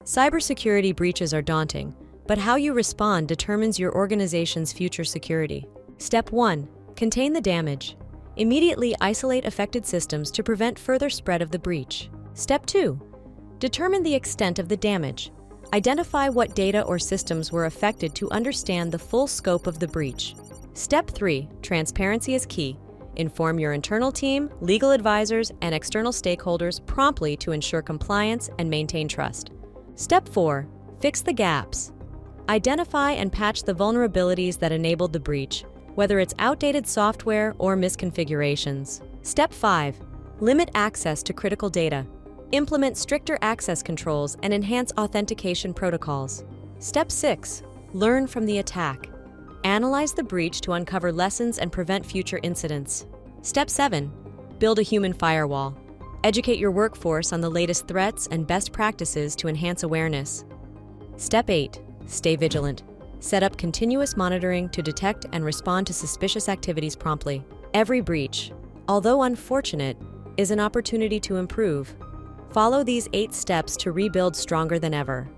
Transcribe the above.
Cybersecurity breaches are daunting, but how you respond determines your organization's future security. Step 1. Contain the damage. Immediately isolate affected systems to prevent further spread of the breach. Step 2. Determine the extent of the damage. Identify what data or systems were affected to understand the full scope of the breach. Step 3. Transparency is key. Inform your internal team, legal advisors, and external stakeholders promptly to ensure compliance and maintain trust. Step 4. Fix the gaps. Identify and patch the vulnerabilities that enabled the breach, whether it's outdated software or misconfigurations. Step 5. Limit access to critical data. Implement stricter access controls and enhance authentication protocols. Step 6. Learn from the attack. Analyze the breach to uncover lessons and prevent future incidents. Step 7. Build a human firewall. Educate your workforce on the latest threats and best practices to enhance awareness. Step 8. Stay vigilant. Set up continuous monitoring to detect and respond to suspicious activities promptly. Every breach, although unfortunate, is an opportunity to improve. Follow these 8 steps to rebuild stronger than ever.